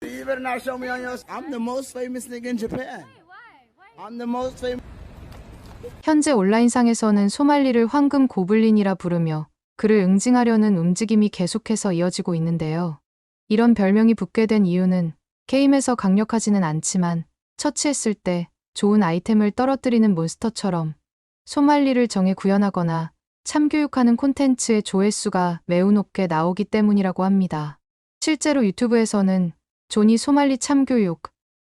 You better not show me on your. I'm the most famous nigga in Japan. I'm the most famous. 현재 온라인상에서는 소말리를 황금 고블린이라 부르며 그를 응징하려는 움직임이 계속해서 이어지고 있는데요. 이런 별명이 붙게 된 이유는 게임에서 강력하지는 않지만 처치했을 때 좋은 아이템을 떨어뜨리는 몬스터처럼 소말리를 정에 구현하거나 참교육하는 콘텐츠의 조회수가 매우 높게 나오기 때문이라고 합니다. 실제로 유튜브에서는 조니 소말리 참교육,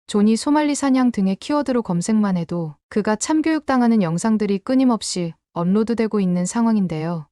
조니 소말리 사냥 등의 키워드로 검색만 해도 그가 참교육당하는 영상들이 끊임없이 업로드되고 있는 상황인데요.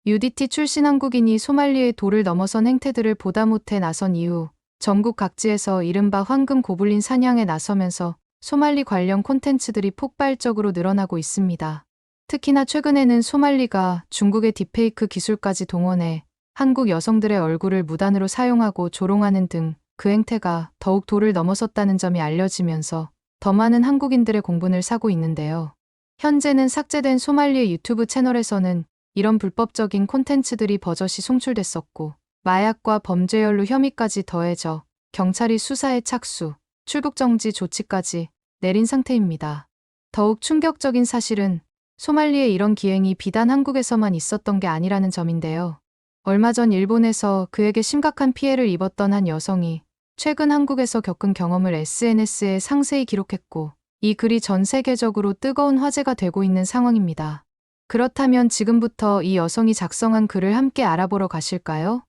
UDT 출신 한국인이 소말리의 도를 넘어선 행태들을 보다 못해 나선 이후 전국 각지에서 이른바 황금 고블린 사냥에 나서면서 소말리 관련 콘텐츠들이 폭발적으로 늘어나고 있습니다. 특히나 최근에는 소말리가 중국의 딥페이크 기술까지 동원해 한국 여성들의 얼굴을 무단으로 사용하고 조롱하는 등 그 행태가 더욱 도를 넘어섰다는 점이 알려지면서 더 많은 한국인들의 공분을 사고 있는데요. 현재는 삭제된 소말리의 유튜브 채널에서는 이런 불법적인 콘텐츠들이 버젓이 송출됐었고 마약과 범죄 연루 혐의까지 더해져 경찰이 수사에 착수, 출국 정지 조치까지 내린 상태입니다. 더욱 충격적인 사실은 소말리의 이런 기행이 비단 한국에서만 있었던 게 아니라는 점인데요. 얼마 전 일본에서 그에게 심각한 피해를 입었던 한 여성이 최근 한국에서 겪은 경험을 SNS에 상세히 기록했고 이 글이 전 세계적으로 뜨거운 화제가 되고 있는 상황입니다. 그렇다면 지금부터 이 여성이 작성한 글을 함께 알아보러 가실까요?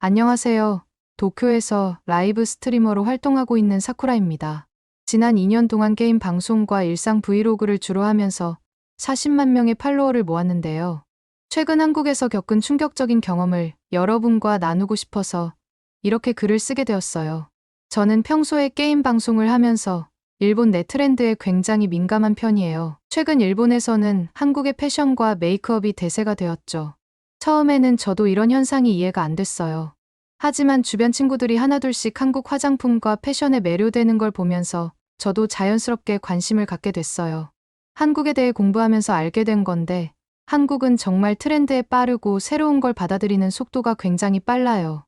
안녕하세요. 도쿄에서 라이브 스트리머로 활동하고 있는 사쿠라입니다. 지난 2년 동안 게임 방송과 일상 브이로그를 주로 하면서 40만 명의 팔로워를 모았는데요. 최근 한국에서 겪은 충격적인 경험을 여러분과 나누고 싶어서 이렇게 글을 쓰게 되었어요. 저는 평소에 게임 방송을 하면서 일본 내 트렌드에 굉장히 민감한 편이에요. 최근 일본에서는 한국의 패션과 메이크업이 대세가 되었죠. 처음에는 저도 이런 현상이 이해가 안 됐어요. 하지만 주변 친구들이 하나둘씩 한국 화장품과 패션에 매료되는 걸 보면서 저도 자연스럽게 관심을 갖게 됐어요. 한국에 대해 공부하면서 알게 된 건데 한국은 정말 트렌드에 빠르고 새로운 걸 받아들이는 속도가 굉장히 빨라요.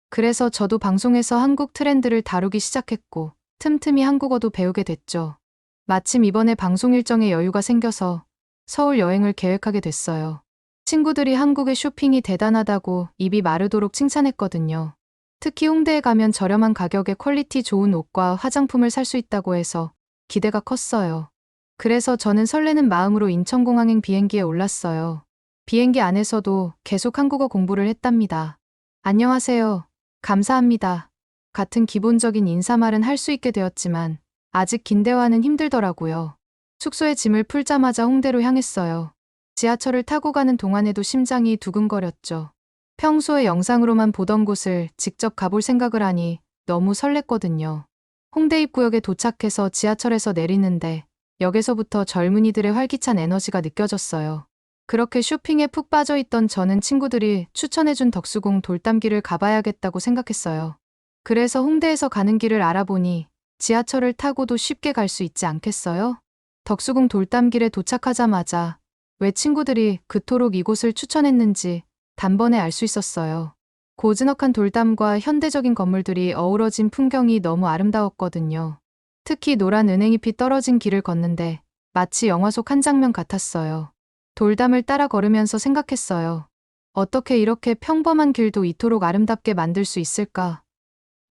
그래서 저도 방송에서 한국 트렌드를 다루기 시작했고 틈틈이 한국어도 배우게 됐죠. 마침 이번에 방송 일정에 여유가 생겨서 서울 여행을 계획하게 됐어요. 친구들이 한국의 쇼핑이 대단하다고 입이 마르도록 칭찬했거든요. 특히 홍대에 가면 저렴한 가격에 퀄리티 좋은 옷과 화장품을 살 수 있다고 해서 기대가 컸어요. 그래서 저는 설레는 마음으로 인천공항행 비행기에 올랐어요. 비행기 안에서도 계속 한국어 공부를 했답니다. 안녕하세요. 감사합니다. 같은 기본적인 인사말은 할 수 있게 되었지만 아직 긴 대화는 힘들더라고요. 숙소에 짐을 풀자마자 홍대로 향했어요. 지하철을 타고 가는 동안에도 심장이 두근거렸죠. 평소에 영상으로만 보던 곳을 직접 가볼 생각을 하니 너무 설렜거든요. 홍대 입구역에 도착해서 지하철에서 내리는데 역에서부터 젊은이들의 활기찬 에너지가 느껴졌어요. 그렇게 쇼핑에 푹 빠져있던 저는 친구들이 추천해준 덕수궁 돌담길을 가봐야겠다고 생각했어요. 그래서 홍대에서 가는 길을 알아보니 지하철을 타고도 쉽게 갈 수 있지 않겠어요? 덕수궁 돌담길에 도착하자마자 왜 친구들이 그토록 이곳을 추천했는지 단번에 알 수 있었어요. 고즈넉한 돌담과 현대적인 건물들이 어우러진 풍경이 너무 아름다웠거든요. 특히 노란 은행잎이 떨어진 길을 걷는데 마치 영화 속 한 장면 같았어요. 돌담을 따라 걸으면서 생각했어요. 어떻게 이렇게 평범한 길도 이토록 아름답게 만들 수 있을까?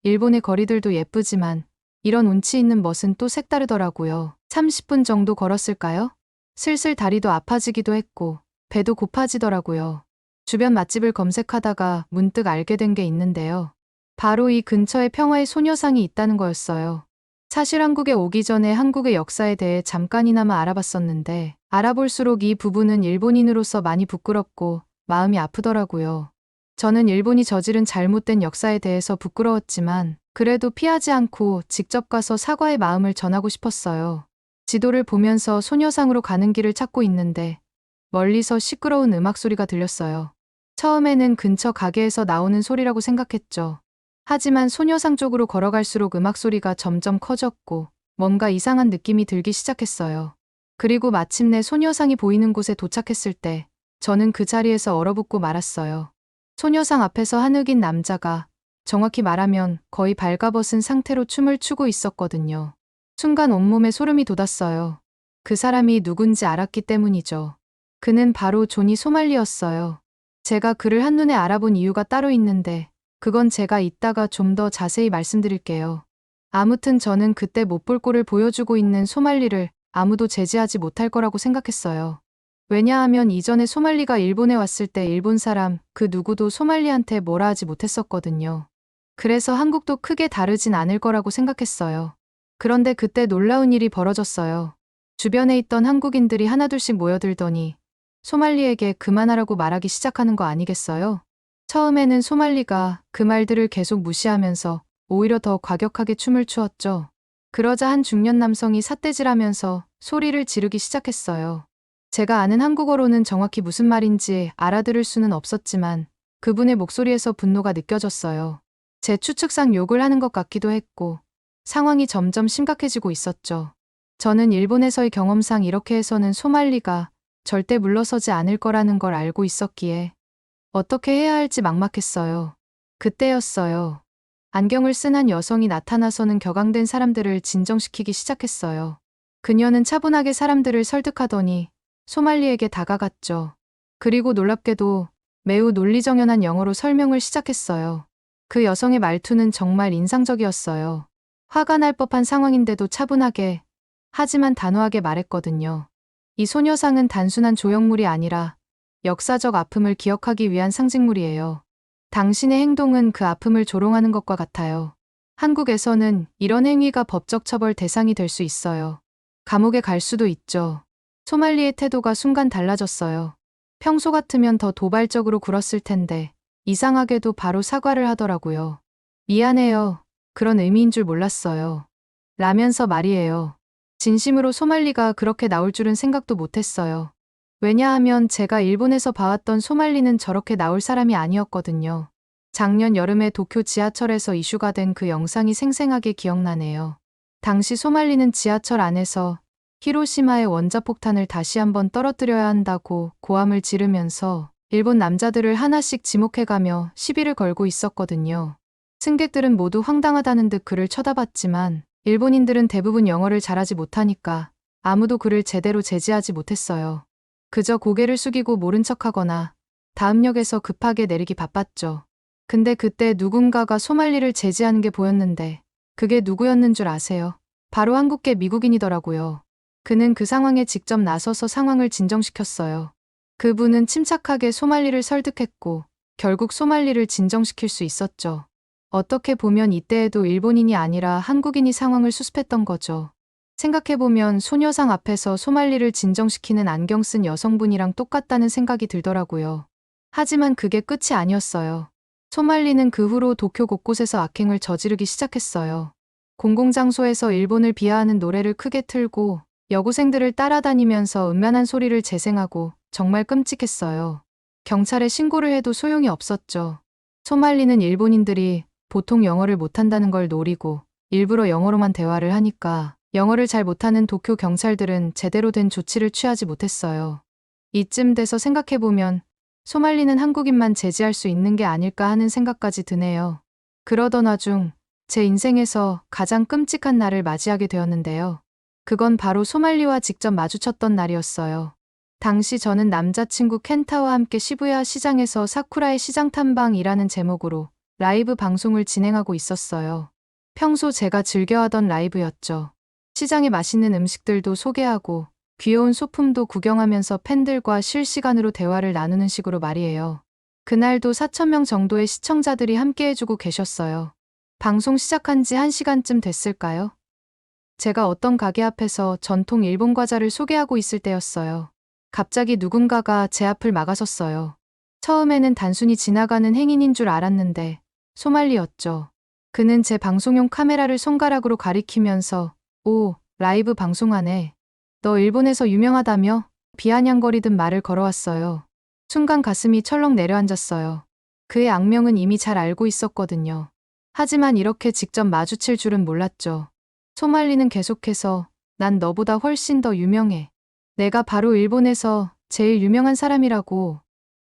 일본의 거리들도 예쁘지만 이런 운치 있는 멋은 또 색다르더라고요. 30분 정도 걸었을까요? 슬슬 다리도 아파지기도 했고 배도 고파지더라고요. 주변 맛집을 검색하다가 문득 알게 된 게 있는데요. 바로 이 근처에 평화의 소녀상이 있다는 거였어요. 사실 한국에 오기 전에 한국의 역사에 대해 잠깐이나마 알아봤었는데 알아볼수록 이 부분은 일본인으로서 많이 부끄럽고 마음이 아프더라고요. 저는 일본이 저지른 잘못된 역사에 대해서 부끄러웠지만 그래도 피하지 않고 직접 가서 사과의 마음을 전하고 싶었어요. 지도를 보면서 소녀상으로 가는 길을 찾고 있는데 멀리서 시끄러운 음악 소리가 들렸어요. 처음에는 근처 가게에서 나오는 소리라고 생각했죠. 하지만 소녀상 쪽으로 걸어갈수록 음악 소리가 점점 커졌고 뭔가 이상한 느낌이 들기 시작했어요. 그리고 마침내 소녀상이 보이는 곳에 도착했을 때 저는 그 자리에서 얼어붙고 말았어요. 소녀상 앞에서 한 흑인 남자가 정확히 말하면 거의 발가벗은 상태로 춤을 추고 있었거든요. 순간 온몸에 소름이 돋았어요. 그 사람이 누군지 알았기 때문이죠. 그는 바로 조니 소말리였어요. 제가 그를 한눈에 알아본 이유가 따로 있는데 그건 제가 이따가 좀 더 자세히 말씀드릴게요. 아무튼 저는 그때 못 볼 꼴을 보여주고 있는 소말리를 아무도 제지하지 못할 거라고 생각했어요. 왜냐하면 이전에 소말리가 일본에 왔을 때 일본 사람 그 누구도 소말리한테 뭐라 하지 못했었거든요. 그래서 한국도 크게 다르진 않을 거라고 생각했어요. 그런데 그때 놀라운 일이 벌어졌어요. 주변에 있던 한국인들이 하나둘씩 모여들더니 소말리에게 그만하라고 말하기 시작하는 거 아니겠어요? 처음에는 소말리가 그 말들을 계속 무시하면서 오히려 더 과격하게 춤을 추었죠. 그러자 한 중년 남성이 삿대질하면서 소리를 지르기 시작했어요. 제가 아는 한국어로는 정확히 무슨 말인지 알아들을 수는 없었지만 그분의 목소리에서 분노가 느껴졌어요. 제 추측상 욕을 하는 것 같기도 했고 상황이 점점 심각해지고 있었죠. 저는 일본에서의 경험상 이렇게 해서는 소말리가 절대 물러서지 않을 거라는 걸 알고 있었기에 어떻게 해야 할지 막막했어요. 그때였어요. 안경을 쓴 한 여성이 나타나서는 격앙된 사람들을 진정시키기 시작했어요. 그녀는 차분하게 사람들을 설득하더니 소말리에게 다가갔죠. 그리고 놀랍게도 매우 논리정연한 영어로 설명을 시작했어요. 그 여성의 말투는 정말 인상적이었어요. 화가 날 법한 상황인데도 차분하게 하지만 단호하게 말했거든요. 이 소녀상은 단순한 조형물이 아니라 역사적 아픔을 기억하기 위한 상징물이에요. 당신의 행동은 그 아픔을 조롱하는 것과 같아요. 한국에서는 이런 행위가 법적 처벌 대상이 될 수 있어요. 감옥에 갈 수도 있죠. 소말리의 태도가 순간 달라졌어요. 평소 같으면 더 도발적으로 굴었을 텐데 이상하게도 바로 사과를 하더라고요. 미안해요. 그런 의미인 줄 몰랐어요. 라면서 말이에요. 진심으로 소말리가 그렇게 나올 줄은 생각도 못했어요. 왜냐하면 제가 일본에서 봐왔던 소말리는 저렇게 나올 사람이 아니었거든요. 작년 여름에 도쿄 지하철에서 이슈가 된 그 영상이 생생하게 기억나네요. 당시 소말리는 지하철 안에서 히로시마의 원자폭탄을 다시 한번 떨어뜨려야 한다고 고함을 지르면서 일본 남자들을 하나씩 지목해가며 시비를 걸고 있었거든요. 승객들은 모두 황당하다는 듯 그를 쳐다봤지만 일본인들은 대부분 영어를 잘하지 못하니까 아무도 그를 제대로 제지하지 못했어요. 그저 고개를 숙이고 모른 척하거나 다음 역에서 급하게 내리기 바빴죠. 근데 그때 누군가가 소말리를 제지하는 게 보였는데 그게 누구였는 줄 아세요? 바로 한국계 미국인이더라고요. 그는 그 상황에 직접 나서서 상황을 진정시켰어요. 그분은 침착하게 소말리를 설득했고 결국 소말리를 진정시킬 수 있었죠. 어떻게 보면 이때에도 일본인이 아니라 한국인이 상황을 수습했던 거죠. 생각해보면 소녀상 앞에서 소말리를 진정시키는 안경 쓴 여성분이랑 똑같다는 생각이 들더라고요. 하지만 그게 끝이 아니었어요. 소말리는 그 후로 도쿄 곳곳에서 악행을 저지르기 시작했어요. 공공장소에서 일본을 비하하는 노래를 크게 틀고 여고생들을 따라다니면서 음란한 소리를 재생하고 정말 끔찍했어요. 경찰에 신고를 해도 소용이 없었죠. 소말리는 일본인들이 보통 영어를 못한다는 걸 노리고 일부러 영어로만 대화를 하니까 영어를 잘 못하는 도쿄 경찰들은 제대로 된 조치를 취하지 못했어요. 이쯤 돼서 생각해보면 소말리는 한국인만 제지할 수 있는 게 아닐까 하는 생각까지 드네요. 그러던 와중 제 인생에서 가장 끔찍한 날을 맞이하게 되었는데요. 그건 바로 소말리와 직접 마주쳤던 날이었어요. 당시 저는 남자친구 켄타와 함께 시부야 시장에서 사쿠라의 시장 탐방이라는 제목으로 라이브 방송을 진행하고 있었어요. 평소 제가 즐겨하던 라이브였죠. 시장의 맛있는 음식들도 소개하고 귀여운 소품도 구경하면서 팬들과 실시간으로 대화를 나누는 식으로 말이에요. 그날도 4,000명 정도의 시청자들이 함께 해주고 계셨어요. 방송 시작한 지 1시간쯤 됐을까요? 제가 어떤 가게 앞에서 전통 일본 과자를 소개하고 있을 때였어요. 갑자기 누군가가 제 앞을 막아섰어요. 처음에는 단순히 지나가는 행인인 줄 알았는데 소말리였죠. 그는 제 방송용 카메라를 손가락으로 가리키면서 오, 라이브 방송하네. 너 일본에서 유명하다며? 비아냥거리듯 말을 걸어왔어요. 순간 가슴이 철렁 내려앉았어요. 그의 악명은 이미 잘 알고 있었거든요. 하지만 이렇게 직접 마주칠 줄은 몰랐죠. 소말리는 계속해서 난 너보다 훨씬 더 유명해. 내가 바로 일본에서 제일 유명한 사람이라고.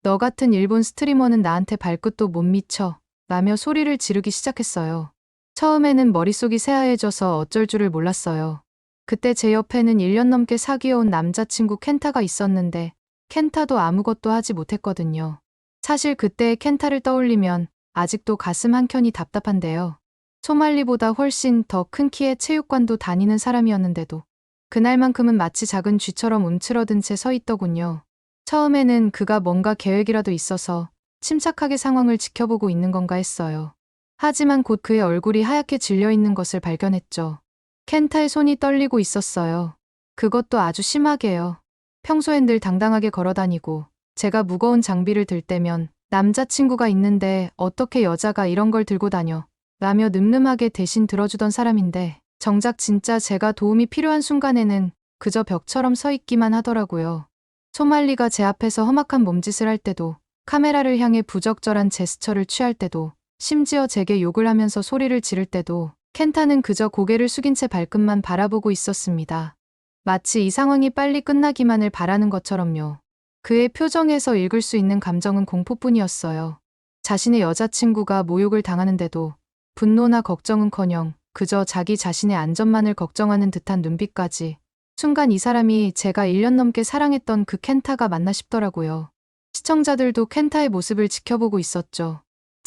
너 같은 일본 스트리머는 나한테 발끝도 못 미쳐. 라며 소리를 지르기 시작했어요. 처음에는 머릿속이 새하얘져서 어쩔 줄을 몰랐어요. 그때 제 옆에는 1년 넘게 사귀어온 남자친구 켄타가 있었는데 켄타도 아무것도 하지 못했거든요. 사실 그때의 켄타를 떠올리면 아직도 가슴 한켠이 답답한데요. 소말리보다 훨씬 더 큰 키의 체육관도 다니는 사람이었는데도 그날만큼은 마치 작은 쥐처럼 움츠러든 채 서 있더군요. 처음에는 그가 뭔가 계획이라도 있어서 침착하게 상황을 지켜보고 있는 건가 했어요. 하지만 곧 그의 얼굴이 하얗게 질려 있는 것을 발견했죠. 켄타의 손이 떨리고 있었어요. 그것도 아주 심하게요. 평소엔 늘 당당하게 걸어다니고 제가 무거운 장비를 들 때면 남자친구가 있는데 어떻게 여자가 이런 걸 들고 다녀? 라며 늠름하게 대신 들어주던 사람인데 정작 진짜 제가 도움이 필요한 순간에는 그저 벽처럼 서 있기만 하더라고요. 소말리가 제 앞에서 험악한 몸짓을 할 때도, 카메라를 향해 부적절한 제스처를 취할 때도, 심지어 제게 욕을 하면서 소리를 지를 때도 켄타는 그저 고개를 숙인 채 발끝만 바라보고 있었습니다. 마치 이 상황이 빨리 끝나기만을 바라는 것처럼요. 그의 표정에서 읽을 수 있는 감정은 공포뿐이었어요. 자신의 여자친구가 모욕을 당하는데도 분노나 걱정은커녕 그저 자기 자신의 안전만을 걱정하는 듯한 눈빛까지. 순간 이 사람이 제가 1년 넘게 사랑했던 그 켄타가 맞나 싶더라고요. 시청자들도 켄타의 모습을 지켜보고 있었죠.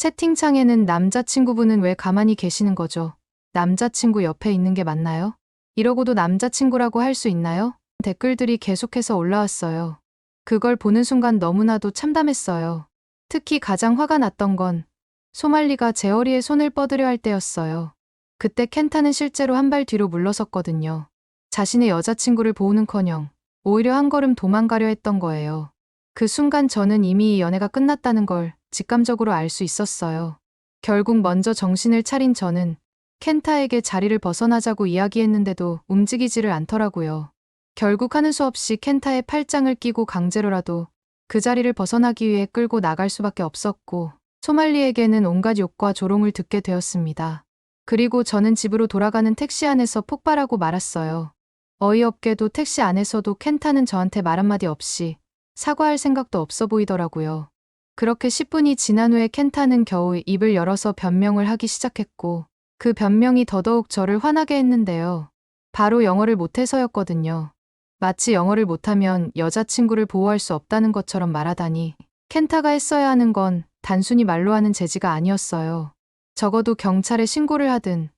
채팅창에는 남자친구분은 왜 가만히 계시는 거죠? 남자친구 옆에 있는 게 맞나요? 이러고도 남자친구라고 할 수 있나요? 댓글들이 계속해서 올라왔어요. 그걸 보는 순간 너무나도 참담했어요. 특히 가장 화가 났던 건 소말리가 제 허리에 손을 뻗으려 할 때였어요. 그때 켄타는 실제로 한 발 뒤로 물러섰거든요. 자신의 여자친구를 보호는커녕 오히려 한 걸음 도망가려 했던 거예요. 그 순간 저는 이미 이 연애가 끝났다는 걸 직감적으로 알 수 있었어요. 결국 먼저 정신을 차린 저는 켄타에게 자리를 벗어나자고 이야기했는데도 움직이지를 않더라고요. 결국 하는 수 없이 켄타의 팔짱을 끼고 강제로라도 그 자리를 벗어나기 위해 끌고 나갈 수밖에 없었고 소말리에게는 온갖 욕과 조롱을 듣게 되었습니다. 그리고 저는 집으로 돌아가는 택시 안에서 폭발하고 말았어요. 어이없게도 택시 안에서도 켄타는 저한테 말 한마디 없이 사과할 생각도 없어 보이더라고요. 그렇게 10분이 지난 후에 켄타는 겨우 입을 열어서 변명을 하기 시작했고 그 변명이 더더욱 저를 화나게 했는데요. 바로 영어를 못해서였거든요. 마치 영어를 못하면 여자친구를 보호할 수 없다는 것처럼 말하다니 켄타가 했어야 하는 건 단순히 말로 하는 제지가 아니었어요. 적어도 경찰에 신고를 하든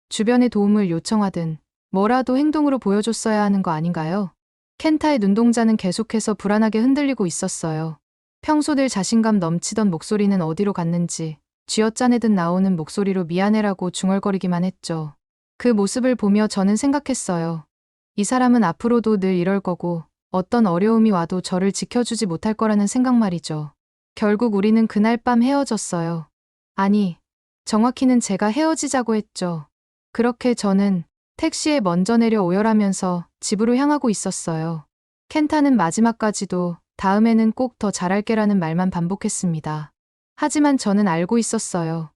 주변에 도움을 요청하든 뭐라도 행동으로 보여줬어야 하는 거 아닌가요? 켄타의 눈동자는 계속해서 불안하게 흔들리고 있었어요. 평소 늘 자신감 넘치던 목소리는 어디로 갔는지 쥐어짜내듯 나오는 목소리로 미안해라고 중얼거리기만 했죠. 그 모습을 보며 저는 생각했어요. 이 사람은 앞으로도 늘 이럴 거고 어떤 어려움이 와도 저를 지켜주지 못할 거라는 생각 말이죠. 결국 우리는 그날 밤 헤어졌어요. 아니, 정확히는 제가 헤어지자고 했죠. 그렇게 저는 택시에 먼저 내려 오열하면서 집으로 향하고 있었어요. 켄타는 마지막까지도 다음에는 꼭 더 잘할게라는 말만 반복했습니다. 하지만 저는 알고 있었어요.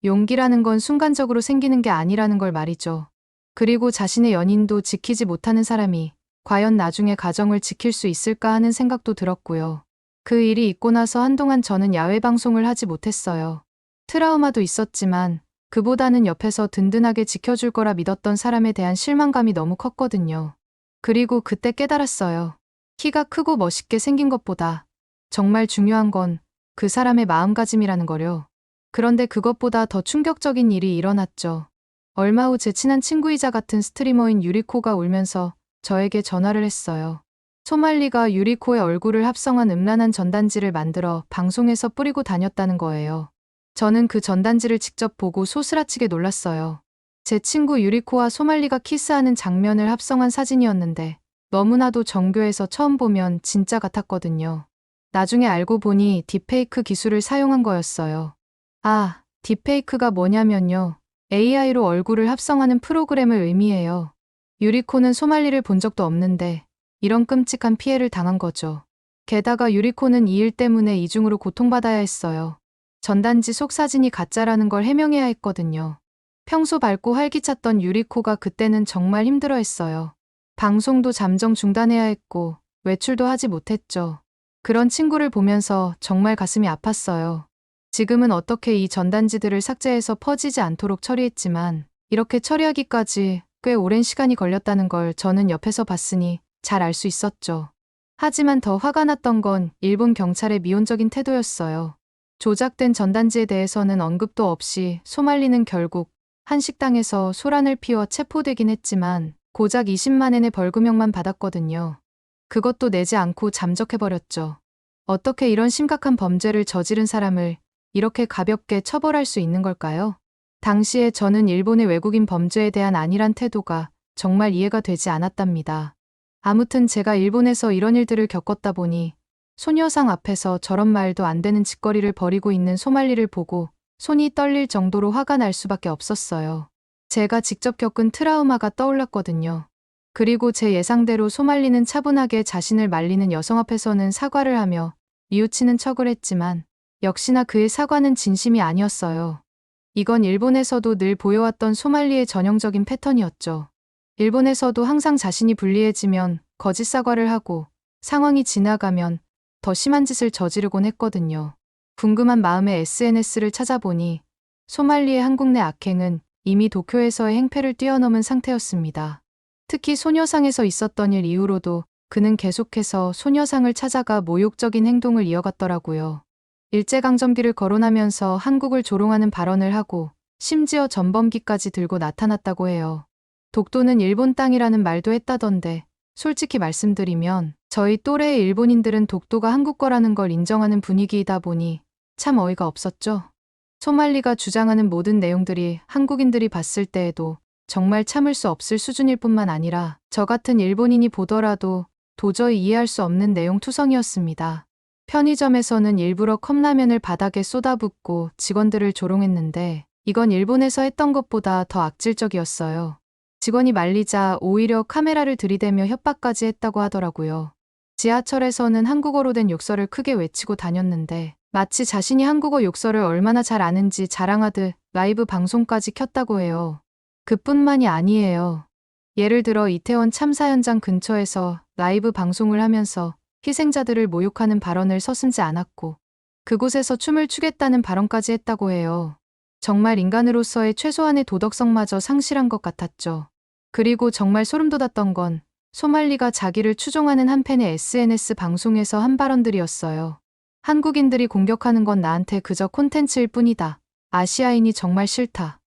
용기라는 건 순간적으로 생기는 게 아니라는 걸 말이죠. 그리고 자신의 연인도 지키지 못하는 사람이 과연 나중에 가정을 지킬 수 있을까 하는 생각도 들었고요. 그 일이 있고 나서 한동안 저는 야외 방송을 하지 못했어요. 트라우마도 있었지만 그보다는 옆에서 든든하게 지켜줄 거라 믿었던 사람에 대한 실망감이 너무 컸거든요. 그리고 그때 깨달았어요. 키가 크고 멋있게 생긴 것보다 정말 중요한 건 그 사람의 마음가짐이라는 거요. 그런데 그것보다 더 충격적인 일이 일어났죠. 얼마 후 제 친한 친구이자 같은 스트리머인 유리코가 울면서 저에게 전화를 했어요. 소말리가 유리코의 얼굴을 합성한 음란한 전단지를 만들어 방송에서 뿌리고 다녔다는 거예요. 저는 그 전단지를 직접 보고 소스라치게 놀랐어요. 제 친구 유리코와 소말리가 키스하는 장면을 합성한 사진이었는데 너무나도 정교해서 처음 보면 진짜 같았거든요. 나중에 알고 보니 딥페이크 기술을 사용한 거였어요. 아, 딥페이크가 뭐냐면요. AI로 얼굴을 합성하는 프로그램을 의미해요. 유리코는 소말리를 본 적도 없는데 이런 끔찍한 피해를 당한 거죠. 게다가 유리코는 이 일 때문에 이중으로 고통받아야 했어요. 전단지 속 사진이 가짜라는 걸 해명해야 했거든요. 평소 밝고 활기찼던 유리코가 그때는 정말 힘들어했어요. 방송도 잠정 중단해야 했고 외출도 하지 못했죠. 그런 친구를 보면서 정말 가슴이 아팠어요. 지금은 어떻게 이 전단지들을 삭제해서 퍼지지 않도록 처리했지만 이렇게 처리하기까지 꽤 오랜 시간이 걸렸다는 걸 저는 옆에서 봤으니 잘 알 수 있었죠. 하지만 더 화가 났던 건 일본 경찰의 미온적인 태도였어요. 조작된 전단지에 대해서는 언급도 없이 소말리는 결국 한 식당에서 소란을 피워 체포되긴 했지만 고작 20만 엔의 벌금형만 받았거든요. 그것도 내지 않고 잠적해버렸죠. 어떻게 이런 심각한 범죄를 저지른 사람을 이렇게 가볍게 처벌할 수 있는 걸까요? 당시에 저는 일본의 외국인 범죄에 대한 안일한 태도가 정말 이해가 되지 않았답니다. 아무튼 제가 일본에서 이런 일들을 겪었다 보니 소녀상 앞에서 저런 말도 안 되는 짓거리를 벌이고 있는 소말리를 보고 손이 떨릴 정도로 화가 날 수밖에 없었어요. 제가 직접 겪은 트라우마가 떠올랐거든요. 그리고 제 예상대로 소말리는 차분하게 자신을 말리는 여성 앞에서는 사과를 하며 뉘우치는 척을 했지만 역시나 그의 사과는 진심이 아니었어요. 이건 일본에서도 늘 보여왔던 소말리의 전형적인 패턴이었죠. 일본에서도 항상 자신이 불리해지면 거짓 사과를 하고 상황이 지나가면 더 심한 짓을 저지르곤 했거든요. 궁금한 마음에 SNS를 찾아보니 소말리의 한국 내 악행은 이미 도쿄에서의 행패를 뛰어넘은 상태였습니다. 특히 소녀상에서 있었던 일 이후로도 그는 계속해서 소녀상을 찾아가 모욕적인 행동을 이어갔더라고요. 일제강점기를 거론하면서 한국을 조롱하는 발언을 하고 심지어 전범기까지 들고 나타났다고 해요. 독도는 일본 땅이라는 말도 했다던데 솔직히 말씀드리면 저희 또래의 일본인들은 독도가 한국 거라는 걸 인정하는 분위기이다 보니 참 어이가 없었죠. 소말리가 주장하는 모든 내용들이 한국인들이 봤을 때에도 정말 참을 수 없을 수준일 뿐만 아니라 저 같은 일본인이 보더라도 도저히 이해할 수 없는 내용 투성이었습니다. 편의점에서는 일부러 컵라면을 바닥에 쏟아붓고 직원들을 조롱했는데 이건 일본에서 했던 것보다 더 악질적이었어요. 직원이 말리자 오히려 카메라를 들이대며 협박까지 했다고 하더라고요. 지하철에서는 한국어로 된 욕설을 크게 외치고 다녔는데 마치 자신이 한국어 욕설을 얼마나 잘 아는지 자랑하듯 라이브 방송까지 켰다고 해요. 그뿐만이 아니에요. 예를 들어 이태원 참사 현장 근처에서 라이브 방송을 하면서 희생자들을 모욕하는 발언을 서슴지 않았고 그곳에서 춤을 추겠다는 발언까지 했다고 해요. 정말 인간으로서의 최소한의 도덕성마저 상실한 것 같았죠. 그리고 정말 소름 돋았던 건 소말리가 자기를 추종하는 한 팬의 SNS 방송에서 한 발언들이었어요. 한국인들이 공격하는 건 나한테 그저 콘텐츠일 뿐이다. 아시아인이 정말 싫다.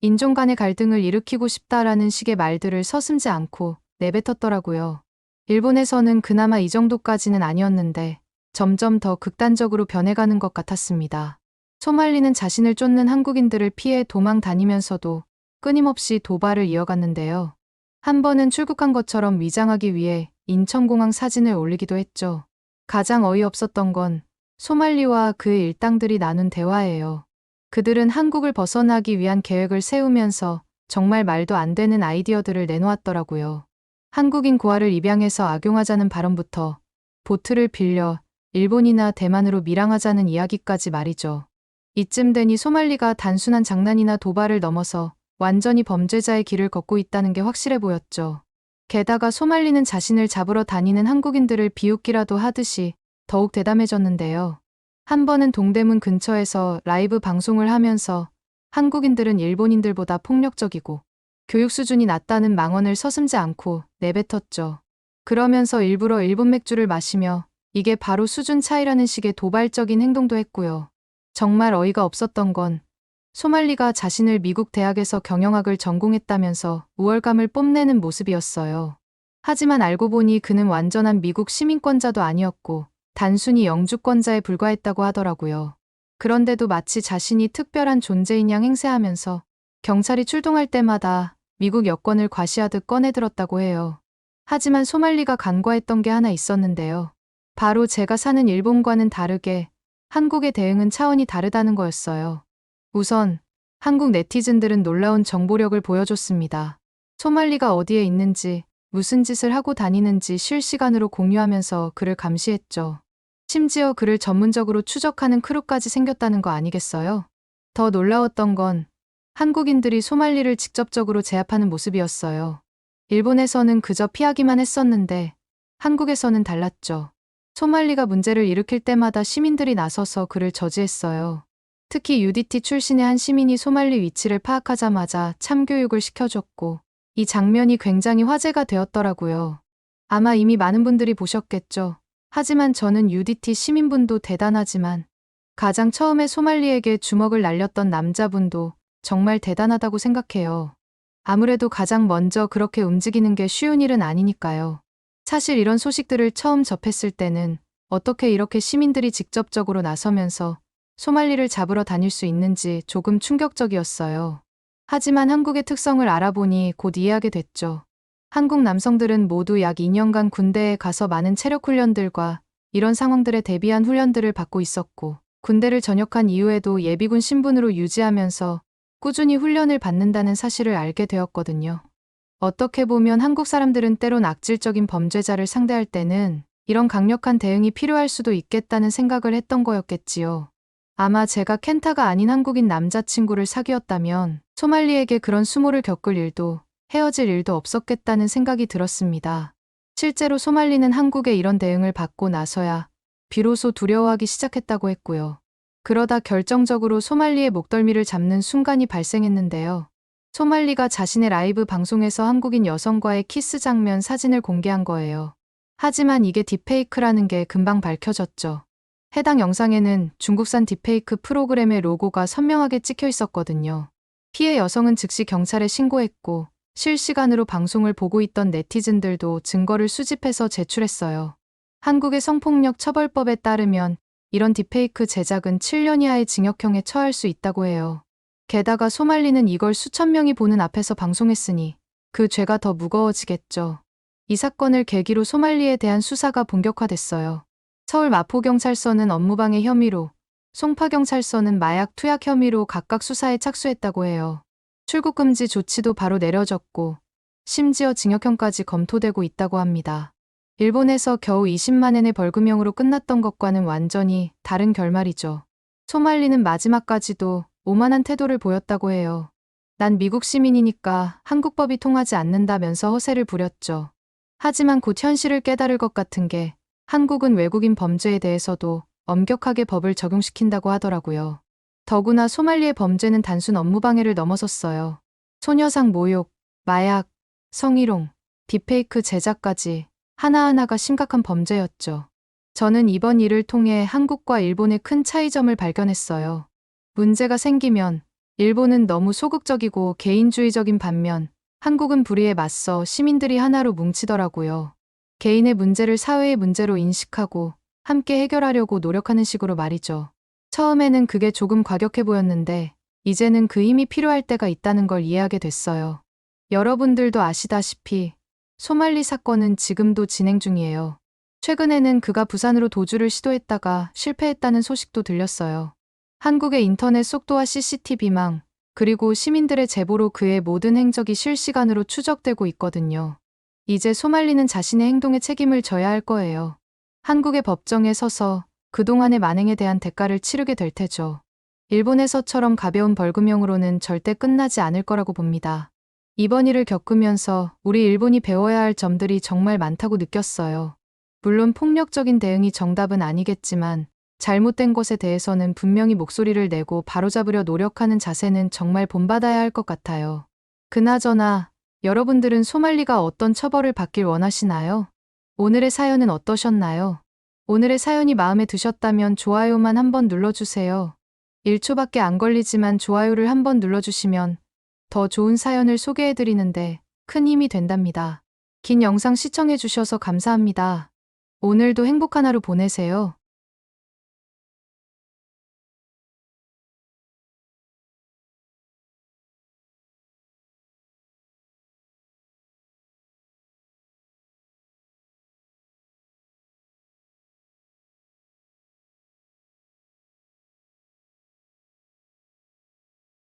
인종 간의 갈등을 일으키고 싶다라는 식의 말들을 서슴지 않고 내뱉었더라고요. 일본에서는 그나마 이 정도까지는 아니었는데 점점 더 극단적으로 변해가는 것 같았습니다. 소말리는 자신을 쫓는 한국인들을 피해 도망 다니면서도 끊임없이 도발을 이어갔는데요. 한 번은 출국한 것처럼 위장하기 위해 인천공항 사진을 올리기도 했죠. 가장 어이없었던 건 소말리와 그의 일당들이 나눈 대화예요. 그들은 한국을 벗어나기 위한 계획을 세우면서 정말 말도 안 되는 아이디어들을 내놓았더라고요. 한국인 고아를 입양해서 악용하자는 발언부터 보트를 빌려 일본이나 대만으로 밀항하자는 이야기까지 말이죠. 이쯤 되니 소말리가 단순한 장난이나 도발을 넘어서 완전히 범죄자의 길을 걷고 있다는 게 확실해 보였죠. 게다가 소말리는 자신을 잡으러 다니는 한국인들을 비웃기라도 하듯이 더욱 대담해졌는데요. 한 번은 동대문 근처에서 라이브 방송을 하면서 한국인들은 일본인들보다 폭력적이고 교육 수준이 낮다는 망언을 서슴지 않고 내뱉었죠. 그러면서 일부러 일본 맥주를 마시며 이게 바로 수준 차이라는 식의 도발적인 행동도 했고요. 정말 어이가 없었던 건 소말리가 자신을 미국 대학에서 경영학을 전공했다면서 우월감을 뽐내는 모습이었어요. 하지만 알고 보니 그는 완전한 미국 시민권자도 아니었고 단순히 영주권자에 불과했다고 하더라고요. 그런데도 마치 자신이 특별한 존재인 양 행세하면서 경찰이 출동할 때마다 미국 여권을 과시하듯 꺼내들었다고 해요. 하지만 소말리가 간과했던 게 하나 있었는데요. 바로 제가 사는 일본과는 다르게 한국의 대응은 차원이 다르다는 거였어요. 우선 한국 네티즌들은 놀라운 정보력을 보여줬습니다. 소말리가 어디에 있는지, 무슨 짓을 하고 다니는지 실시간으로 공유하면서 그를 감시했죠. 심지어 그를 전문적으로 추적하는 크루까지 생겼다는 거 아니겠어요? 더 놀라웠던 건 한국인들이 소말리를 직접적으로 제압하는 모습이었어요. 일본에서는 그저 피하기만 했었는데 한국에서는 달랐죠. 소말리가 문제를 일으킬 때마다 시민들이 나서서 그를 저지했어요. 특히 UDT 출신의 한 시민이 소말리 위치를 파악하자마자 참교육을 시켜줬고 이 장면이 굉장히 화제가 되었더라고요. 아마 이미 많은 분들이 보셨겠죠. 하지만 저는 UDT 시민분도 대단하지만 가장 처음에 소말리에게 주먹을 날렸던 남자분도 정말 대단하다고 생각해요. 아무래도 가장 먼저 그렇게 움직이는 게 쉬운 일은 아니니까요. 사실 이런 소식들을 처음 접했을 때는 어떻게 이렇게 시민들이 직접적으로 나서면서 소말리를 잡으러 다닐 수 있는지 조금 충격적이었어요. 하지만 한국의 특성을 알아보니 곧 이해하게 됐죠. 한국 남성들은 모두 약 2년간 군대에 가서 많은 체력 훈련들과 이런 상황들에 대비한 훈련들을 받고 있었고 군대를 전역한 이후에도 예비군 신분으로 유지하면서 꾸준히 훈련을 받는다는 사실을 알게 되었거든요. 어떻게 보면 한국 사람들은 때론 악질적인 범죄자를 상대할 때는 이런 강력한 대응이 필요할 수도 있겠다는 생각을 했던 거였겠지요. 아마 제가 켄타가 아닌 한국인 남자친구를 사귀었다면 소말리에게 그런 수모를 겪을 일도 헤어질 일도 없었겠다는 생각이 들었습니다. 실제로 소말리는 한국의 이런 대응을 받고 나서야 비로소 두려워하기 시작했다고 했고요. 그러다 결정적으로 소말리의 목덜미를 잡는 순간이 발생했는데요. 소말리가 자신의 라이브 방송에서 한국인 여성과의 키스 장면 사진을 공개한 거예요. 하지만 이게 딥페이크라는 게 금방 밝혀졌죠. 해당 영상에는 중국산 딥페이크 프로그램의 로고가 선명하게 찍혀 있었거든요. 피해 여성은 즉시 경찰에 신고했고 실시간으로 방송을 보고 있던 네티즌들도 증거를 수집해서 제출했어요. 한국의 성폭력 처벌법에 따르면 이런 딥페이크 제작은 7년 이하의 징역형에 처할 수 있다고 해요. 게다가 소말리는 이걸 수천 명이 보는 앞에서 방송했으니 그 죄가 더 무거워지겠죠. 이 사건을 계기로 소말리에 대한 수사가 본격화됐어요. 서울 마포경찰서는 업무방해 혐의로, 송파경찰서는 마약 투약 혐의로 각각 수사에 착수했다고 해요. 출국금지 조치도 바로 내려졌고 심지어 징역형까지 검토되고 있다고 합니다. 일본에서 겨우 20만 엔의 벌금형으로 끝났던 것과는 완전히 다른 결말이죠. 소말리는 마지막까지도 오만한 태도를 보였다고 해요. 난 미국 시민이니까 한국법이 통하지 않는다면서 허세를 부렸죠. 하지만 곧 현실을 깨달을 것 같은 게 한국은 외국인 범죄에 대해서도 엄격하게 법을 적용시킨다고 하더라고요. 더구나 소말리의 범죄는 단순 업무방해를 넘어섰어요. 소녀상 모욕, 마약, 성희롱, 딥페이크 제작까지 하나하나가 심각한 범죄였죠. 저는 이번 일을 통해 한국과 일본의 큰 차이점을 발견했어요. 문제가 생기면 일본은 너무 소극적이고 개인주의적인 반면 한국은 불의에 맞서 시민들이 하나로 뭉치더라고요. 개인의 문제를 사회의 문제로 인식하고 함께 해결하려고 노력하는 식으로 말이죠. 처음에는 그게 조금 과격해 보였는데 이제는 그 힘이 필요할 때가 있다는 걸 이해하게 됐어요. 여러분들도 아시다시피 소말리 사건은 지금도 진행 중이에요. 최근에는 그가 부산으로 도주를 시도했다가 실패했다는 소식도 들렸어요. 한국의 인터넷 속도와 CCTV망, 그리고 시민들의 제보로 그의 모든 행적이 실시간으로 추적되고 있거든요. 이제 소말리는 자신의 행동에 책임을 져야 할 거예요. 한국의 법정에 서서 그동안의 만행에 대한 대가를 치르게 될 테죠. 일본에서처럼 가벼운 벌금형으로는 절대 끝나지 않을 거라고 봅니다. 이번 일을 겪으면서 우리 일본이 배워야 할 점들이 정말 많다고 느꼈어요. 물론 폭력적인 대응이 정답은 아니겠지만 잘못된 것에 대해서는 분명히 목소리를 내고 바로잡으려 노력하는 자세는 정말 본받아야 할 것 같아요. 그나저나 여러분들은 소말리가 어떤 처벌을 받길 원하시나요? 오늘의 사연은 어떠셨나요? 오늘의 사연이 마음에 드셨다면 좋아요만 한번 눌러주세요. 1초밖에 안 걸리지만 좋아요를 한번 눌러주시면 더 좋은 사연을 소개해드리는데 큰 힘이 된답니다. 긴 영상 시청해주셔서 감사합니다. 오늘도 행복한 하루 보내세요.